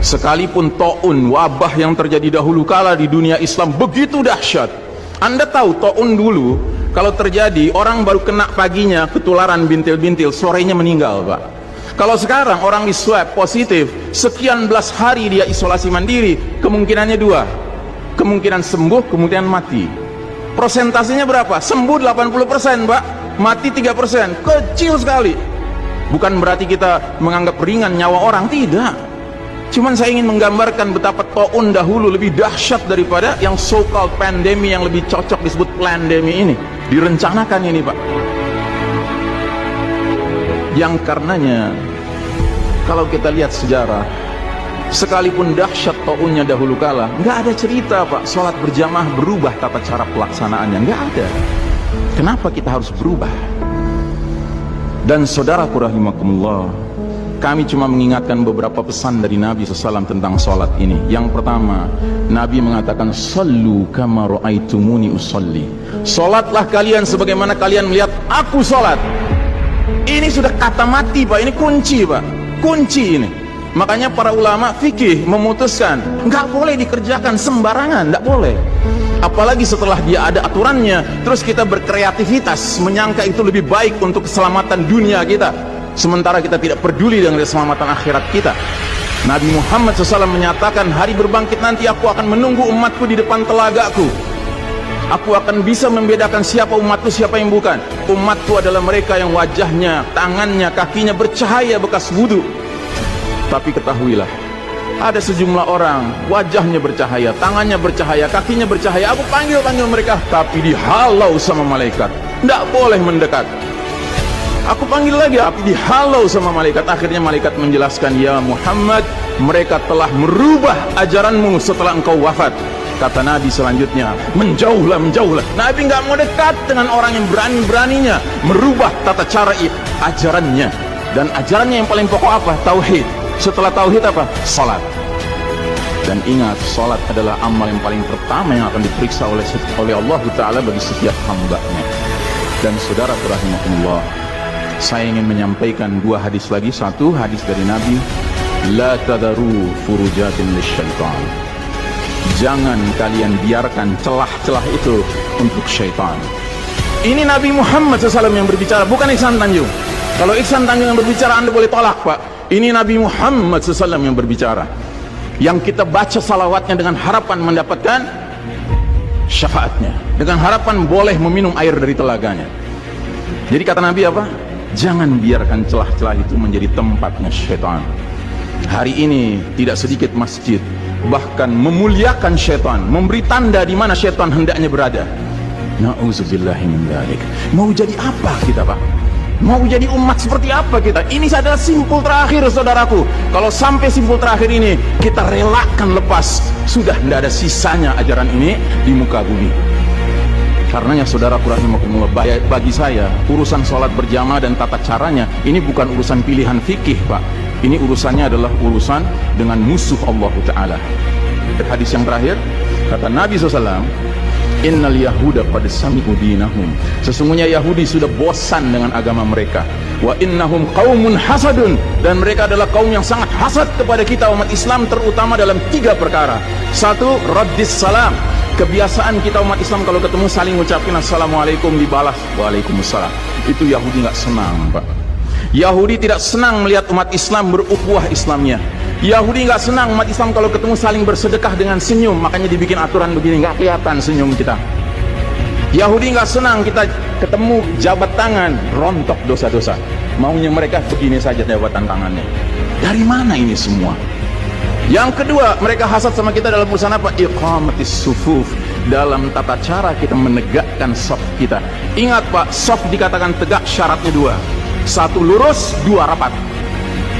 Sekalipun taun, wabah yang terjadi dahulu kala di dunia Islam begitu dahsyat. Anda tahu taun dulu kalau terjadi orang baru kena paginya ketularan bintil-bintil, sorenya meninggal, Pak. Kalau sekarang orang di swab positif, sekian belas hari dia isolasi mandiri, kemungkinannya dua, kemungkinan sembuh, kemungkinan mati. Prosentasenya berapa? Sembuh 80%, Pak, mati 3%, kecil sekali. Bukan berarti kita menganggap ringan nyawa orang, tidak. Cuman saya ingin menggambarkan betapa taun dahulu lebih dahsyat daripada yang so-called pandemi, yang lebih cocok disebut plandemi ini. Direncanakan ini, Pak. Yang karenanya kalau kita lihat sejarah, sekalipun dahsyat taunnya dahulu kala, nggak ada cerita, Pak, sholat berjamaah berubah tata cara pelaksanaannya, nggak ada. Kenapa kita harus berubah? Dan saudaraku rahimakumullah, kami cuma mengingatkan beberapa pesan dari Nabi SAW tentang sholat ini. Yang pertama, Nabi mengatakan, "Sallu kama ra'aitumuni usolli." Sholatlah kalian sebagaimana kalian melihat aku sholat. Ini sudah kata mati, Pak. Ini kunci, Pak. Kunci ini. Makanya para ulama fikih memutuskan nggak boleh dikerjakan sembarangan, nggak boleh. Apalagi setelah dia ada aturannya, terus kita berkreativitas menyangka itu lebih baik untuk keselamatan dunia kita, sementara kita tidak peduli dengan keselamatan akhirat kita. Nabi Muhammad SAW menyatakan, hari berbangkit nanti aku akan menunggu umatku di depan telagaku. Aku akan bisa membedakan siapa umatku, siapa yang bukan. Umatku adalah mereka yang wajahnya, tangannya, kakinya bercahaya bekas wudhu. Tapi ketahuilah, ada sejumlah orang wajahnya bercahaya, tangannya bercahaya, kakinya bercahaya. Aku panggil mereka, tapi dihalau sama malaikat, tidak boleh mendekat. Aku panggil lagi, tapi dihalau sama malaikat. Akhirnya malaikat menjelaskan, "Ya Muhammad, mereka telah merubah ajaranmu setelah engkau wafat." Kata Nabi selanjutnya, menjauhlah. Nabi nggak mau dekat dengan orang yang berani-beraninya merubah tata cara ajarannya. Dan ajarannya yang paling pokok apa? Tauhid. Setelah tauhid apa? Salat. Dan ingat, salat adalah amal yang paling pertama yang akan diperiksa oleh Allah Ta'ala bagi setiap hambanya. Dan saudara rahimakumullah, saya ingin menyampaikan dua hadis lagi. Satu hadis dari Nabi, la tadaru furujatin lisyaitan. Jangan kalian biarkan celah-celah itu untuk syaitan. Ini Nabi Muhammad SAW yang berbicara, bukan Ihsan Tanjung. Kalau Ihsan Tanjung yang berbicara, Anda boleh tolak, Pak. Ini Nabi Muhammad SAW yang berbicara, yang kita baca salawatnya dengan harapan mendapatkan syafaatnya, dengan harapan boleh meminum air dari telaganya. Jadi kata Nabi apa? Jangan biarkan celah-celah itu menjadi tempatnya syaitan. Hari ini tidak sedikit masjid bahkan memuliakan syaitan, memberi tanda di mana syaitan hendaknya berada. Na'udzubillahi min dzalik. Mau jadi apa kita, Pak? Mau jadi umat seperti apa kita? Ini adalah simpul terakhir, saudaraku. Kalau sampai simpul terakhir ini kita relakan lepas, sudah tidak ada sisanya ajaran ini di muka bumi. Karenanya saudaraku rahimakumullah, bagi saya urusan sholat berjamaah dan tata caranya ini bukan urusan pilihan fikih, Pak. Ini urusannya adalah urusan dengan musuh Allah Ta'ala. Hadis yang terakhir, kata Nabi SAW, innal yahuda qad sami'u dinahum. Sesungguhnya Yahudi sudah bosan dengan agama mereka. Wa innahum qaumun hasadun. Dan mereka adalah kaum yang sangat hasad kepada kita umat Islam, terutama dalam 3 perkara. Satu, raddis salam. Kebiasaan kita umat Islam kalau ketemu saling ucapin assalamualaikum, dibalas waalaikumsalam. Itu Yahudi nggak senang, Pak. Yahudi tidak senang melihat umat Islam berukhuwah Islamnya. Yahudi nggak senang umat Islam kalau ketemu saling bersedekah dengan senyum, makanya dibikin aturan begini, nggak kelihatan senyum kita. Yahudi nggak senang kita ketemu jabat tangan, rontok dosa-dosa. Maunya mereka begini saja jabatan tangannya. Dari mana ini semua? Yang kedua, mereka hasad sama kita dalam urusan apa? Iqamatis sufuf, dalam tata cara kita menegakkan saf kita. Ingat, Pak, saf dikatakan tegak syaratnya 2. 1 lurus, 2 rapat.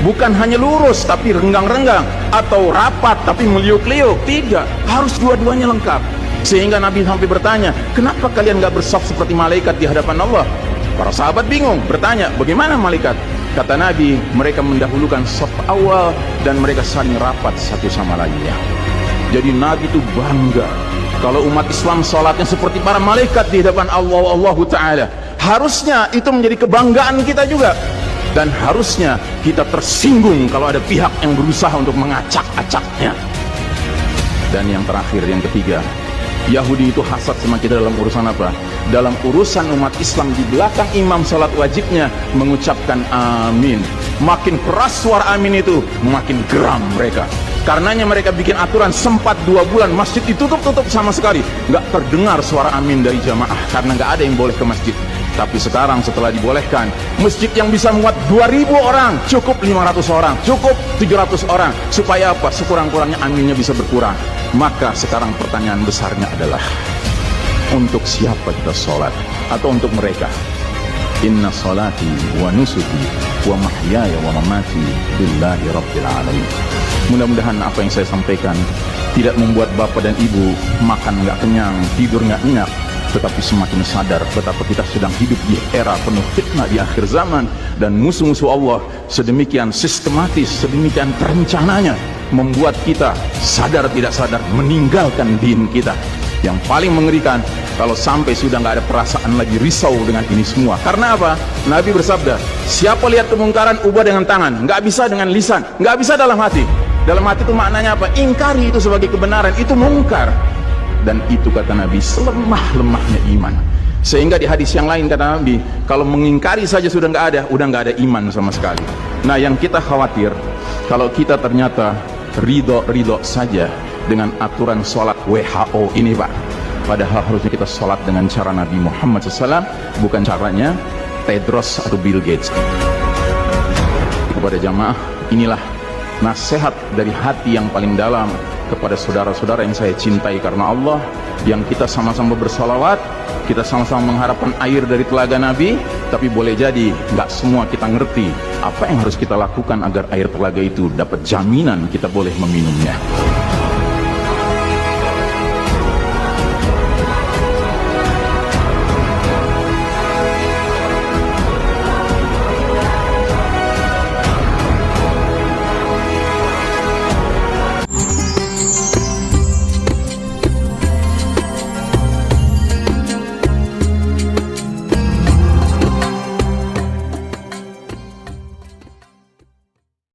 Bukan hanya lurus tapi renggang-renggang, atau rapat tapi meliuk-liuk. Tidak, harus dua-duanya lengkap. Sehingga Nabi sampai bertanya, kenapa kalian gak bersaf seperti malaikat di hadapan Allah? Para sahabat bingung, bertanya, bagaimana malaikat? Kata Nabi, mereka mendahulukan saf awal dan mereka saling rapat satu sama lainnya. Jadi Nabi itu bangga kalau umat Islam sholatnya seperti para malaikat di hadapan Allah Ta'ala. Harusnya itu menjadi kebanggaan kita juga. Dan harusnya kita tersinggung kalau ada pihak yang berusaha untuk mengacak-acaknya. Dan yang terakhir, yang ketiga, Yahudi itu hasad sama kita dalam urusan apa? Dalam urusan umat Islam, di belakang imam salat wajibnya mengucapkan amin. Makin keras suara amin itu, makin geram mereka. Karenanya mereka bikin aturan, sempat 2 bulan masjid ditutup sama sekali, nggak terdengar suara amin dari jamaah karena nggak ada yang boleh ke masjid. Tapi sekarang setelah dibolehkan, masjid yang bisa muat 2000 orang, cukup 500 orang, cukup 700 orang. Supaya apa? Sekurang-kurangnya aminnya bisa berkurang. Maka sekarang pertanyaan besarnya adalah, untuk siapa kita sholat? Atau untuk mereka? Inna salati wa nusuki wa mahyaya wa mamati billahi rabbil alamin. Mudah-mudahan apa yang saya sampaikan tidak membuat bapak dan ibu makan nggak kenyang, tidur nggak nyenyak, tetapi semakin sadar betapa kita sedang hidup di era penuh fitnah di akhir zaman, dan musuh-musuh Allah sedemikian sistematis, sedemikian terencananya membuat kita sadar tidak sadar meninggalkan din kita. Yang paling mengerikan kalau sampai sudah nggak ada perasaan lagi risau dengan ini semua. Karena apa? Nabi bersabda, siapa lihat kemungkaran ubah dengan tangan, nggak bisa dengan lisan, nggak bisa dalam hati. Dalam hati itu maknanya apa? Ingkari itu sebagai kebenaran, itu mungkar. Dan itu kata Nabi selemah-lemahnya iman. Sehingga di hadis yang lain kata Nabi, kalau mengingkari saja sudah nggak ada iman sama sekali. Nah, yang kita khawatir kalau kita ternyata ridho saja dengan aturan sholat WHO ini, Pak. Padahal harusnya kita sholat dengan cara Nabi Muhammad SAW, bukan caranya Tedros atau Bill Gates. Kepada jamaah, inilah nasihat dari hati yang paling dalam kepada saudara-saudara yang saya cintai karena Allah, yang kita sama-sama bersalawat, kita sama-sama mengharapkan air dari telaga Nabi. Tapi boleh jadi nggak semua kita ngerti apa yang harus kita lakukan agar air telaga itu dapat jaminan kita boleh meminumnya.